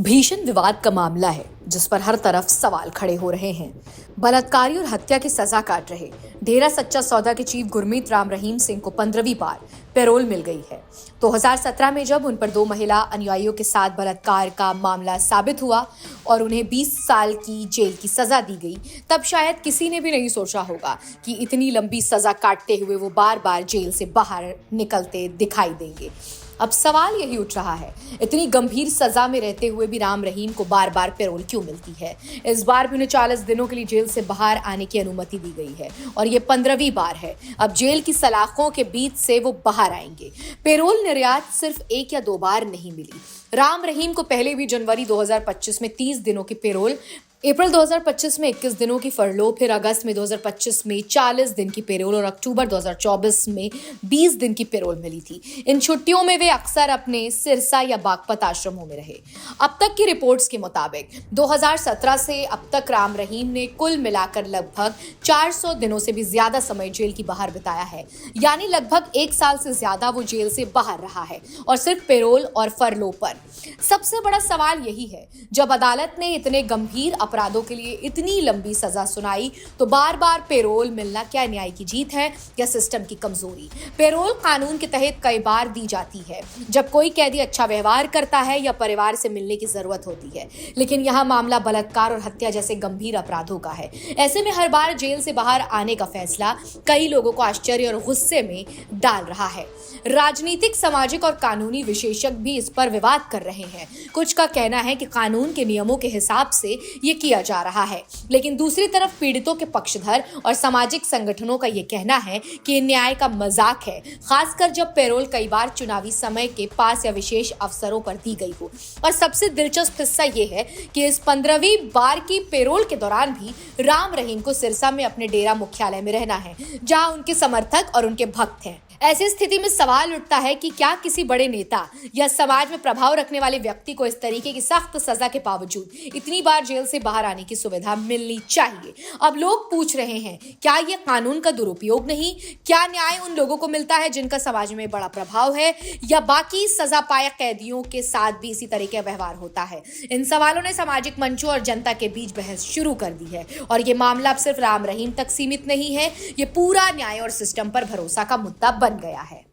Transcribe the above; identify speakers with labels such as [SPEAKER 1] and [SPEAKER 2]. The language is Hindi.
[SPEAKER 1] भीषण विवाद का मामला है जिस पर हर तरफ सवाल खड़े हो रहे हैं। बलात्कारी और हत्या की सजा काट रहे डेरा सच्चा सौदा के चीफ गुरमीत राम रहीम सिंह को 15वीं बार पैरोल मिल गई है। 2017 में जब उन पर 2 महिला अनुयायियों के साथ बलात्कार का मामला साबित हुआ और उन्हें 20 साल की जेल की सजा दी गई, तब शायद किसी ने भी नहीं सोचा होगा कि इतनी लंबी सजा काटते हुए वो बार बार जेल से बाहर निकलते दिखाई देंगे। अब सवाल यही उठ रहा है, इतनी गंभीर सजा में रहते हुए भी राम रहीम को बार बार पैरोल क्यों मिलती है? इस बार भी उन्हें 40 दिनों के लिए जेल से बाहर आने की अनुमति दी गई है और ये 15वीं बार है। अब जेल की सलाखों के बीच से वो बाहर आएंगे। पैरोल निर्यात सिर्फ 1 या 2 बार नहीं मिली। राम रहीम को पहले भी जनवरी 2025 में 30 दिनों की पैरोल, अप्रैल 2025 में 21 दिनों की फरलो, फिर अगस्त में 2025 में 40 दिन की पैरोल और अक्टूबर 2024 में 20 दिन की पैरोल मिली थी। इन छुट्टियों में वे अक्सर अपने सिरसा या बागपत आश्रमों में रहे। अब तक की रिपोर्ट्स के मुताबिक 2017 से अब तक राम रहीम ने कुल मिलाकर लगभग 400 दिनों से भी ज्यादा समय जेल की बाहर बिताया है, यानी लगभग 1 साल से ज्यादा वो जेल से बाहर रहा है और सिर्फ पैरोल और फरलो पर। सबसे बड़ा सवाल यही है, जब अदालत ने इतने गंभीर अपराधों के लिए इतनी लंबी सजा सुनाई तो बार बार पैरोल मिलना क्या न्याय की जीत है या सिस्टम की कमजोरी? पैरोल कानून के तहत कई बार दी जाती है जब कोई कैदी अच्छा व्यवहार करता है या परिवार से मिलने की जरूरत होती है, लेकिन यहाँ मामला बलात्कार और हत्या जैसे गंभीर अपराधों का है। ऐसे में हर बार जेल से बाहर आने का फैसला कई लोगों को आश्चर्य और गुस्से में डाल रहा है। राजनीतिक, सामाजिक और कानूनी विशेषज्ञ भी इस पर विवाद कर रहे हैं। कुछ का कहना है कि कानून के नियमों के हिसाब से ये किया जा रहा है, लेकिन दूसरी तरफ पीड़ितों के पक्षधर और सामाजिक संगठनों का ये कहना है कि न्याय का मजाक है, खासकर जब पैरोल कई बार चुनावी समय के पास या विशेष अवसरों पर दी गई हो। और सबसे दिलचस्प हिस्सा ये है कि इस 15वीं बार की पैरोल के दौरान भी राम रहीम को सिरसा में अपने डेरा मुख्यालय में रहना है, जहां उनके समर्थक और उनके भक्त हैं। ऐसी स्थिति में सवाल उठता है कि क्या किसी बड़े नेता या समाज में प्रभाव रखने वाले व्यक्ति को इस तरीके की सख्त सजा के बावजूद इतनी बार जेल से बाहर आने की सुविधा मिलनी चाहिए? अब लोग पूछ रहे हैं, क्या यह कानून का दुरुपयोग नहीं? क्या न्याय उन लोगों को मिलता है जिनका समाज में बड़ा प्रभाव है, या बाकी सजा पाया कैदियों के साथ भी इसी तरह का व्यवहार होता है? इन सवालों ने सामाजिक मंचों और जनता के बीच बहस शुरू कर दी है और ये मामला अब सिर्फ राम रहीम तक सीमित नहीं है, ये पूरा न्याय और सिस्टम पर भरोसा का मुद्दा बन गया है।